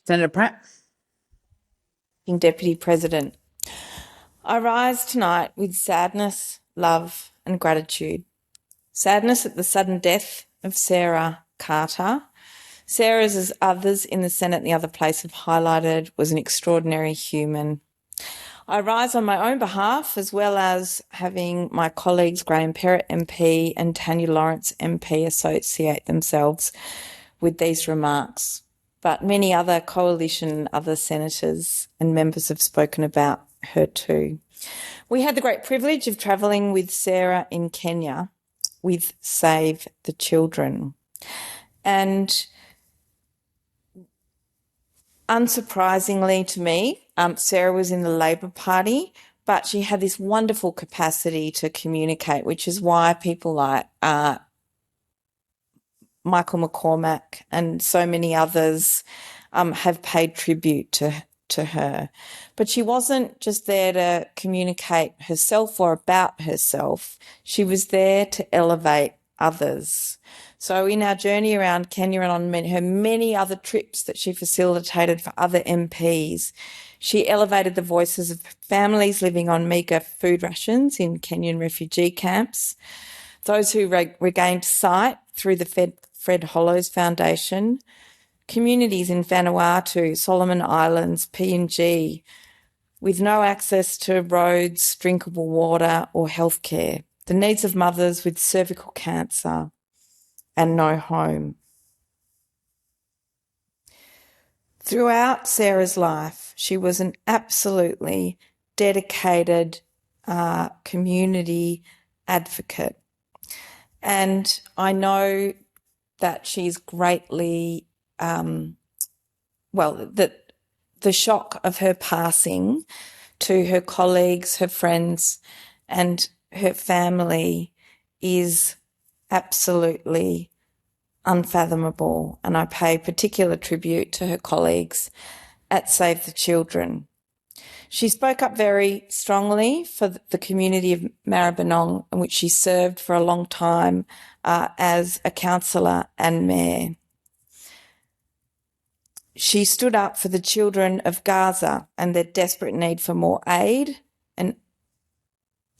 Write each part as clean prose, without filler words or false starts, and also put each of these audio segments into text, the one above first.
Senator Pratt. Deputy President. I rise tonight with sadness, love and gratitude. Sadness at the sudden death of Sarah Carter. Sarah, as others in the Senate and the other place have highlighted, was an extraordinary human. I rise on my own behalf, as well as having my colleagues Graham Perrett MP and Tania Lawrence MP associate themselves with these remarks. But many other coalition, other senators and members have spoken about her too. We had the great privilege of travelling with Sarah in Kenya with Save the Children. And unsurprisingly to me, Sarah was in the Labor Party, but she had this wonderful capacity to communicate, which is why people like Michael McCormack and so many others have paid tribute to her. But she wasn't just there to communicate herself or about herself. She was there to elevate others. So in our journey around Kenya and on her many other trips that she facilitated for other MPs, she elevated the voices of families living on meagre food rations in Kenyan refugee camps, those who regained sight through the Fred Hollows Foundation, communities in Vanuatu, Solomon Islands, PNG, with no access to roads, drinkable water or healthcare, the needs of mothers with cervical cancer and no home. Throughout Sarah's life, she was an absolutely dedicated community advocate. And I know that she's greatly, that the shock of her passing to her colleagues, her friends, and her family is absolutely unfathomable. And I pay particular tribute to her colleagues at Save the Children. She spoke up very strongly for the community of Maribyrnong, in which she served for a long time as a councillor and mayor. She stood up for the children of Gaza and their desperate need for more aid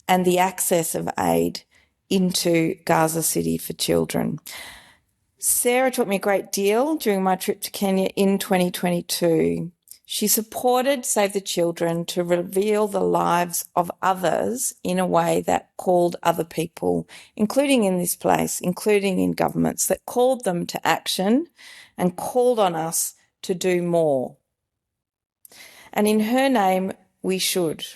and the access of aid into Gaza City for children. Sarah taught me a great deal during my trip to Kenya in 2022. She supported Save the Children to reveal the lives of others in a way that called other people, including in this place, including in governments, that called them to action and called on us to do more. And in her name, we should.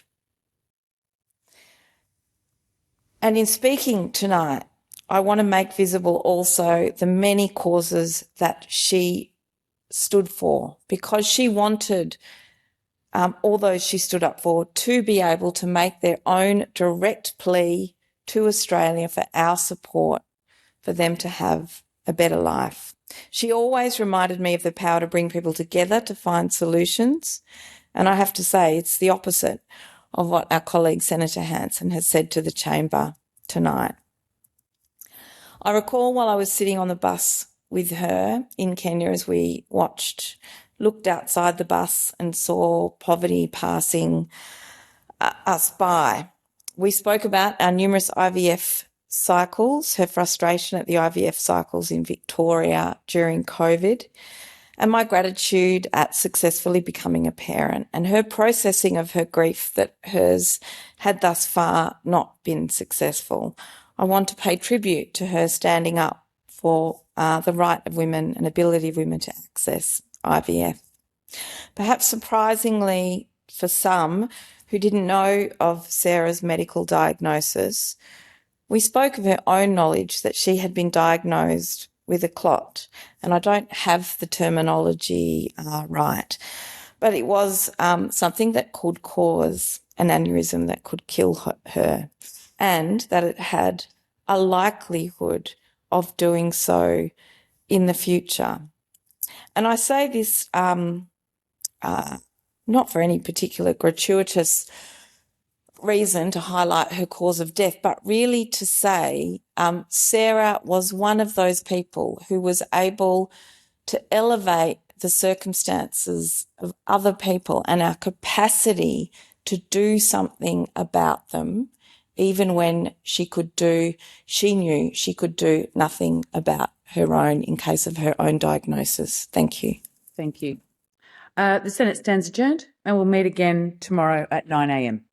And in speaking tonight, I want to make visible also the many causes that she stood for, because she wanted all those she stood up for to be able to make their own direct plea to Australia for our support, for them to have a better life. She always reminded me of the power to bring people together to find solutions. And I have to say, it's the opposite of what our colleague Senator Hanson has said to the chamber tonight. I recall while I was sitting on the bus with her in Kenya as we looked outside the bus and saw poverty passing us by. We spoke about our numerous IVF cycles, her frustration at the IVF cycles in Victoria during COVID, and my gratitude at successfully becoming a parent and her processing of her grief that hers had thus far not been successful. I want to pay tribute to her standing up for the right of women and ability of women to access IVF. Perhaps surprisingly for some who didn't know of Sarah's medical diagnosis, we spoke of her own knowledge that she had been diagnosed with a clot, and I don't have the terminology right, but it was something that could cause an aneurysm that could kill her, and that it had a likelihood of doing so in the future. And I say this not for any particular gratuitous reason to highlight her cause of death, but really to say Sarah was one of those people who was able to elevate the circumstances of other people and our capacity to do something about them, even when she knew she could do nothing about her own in case of her own diagnosis. Thank you. Thank you. The Senate stands adjourned and we'll meet again tomorrow at 9 a.m.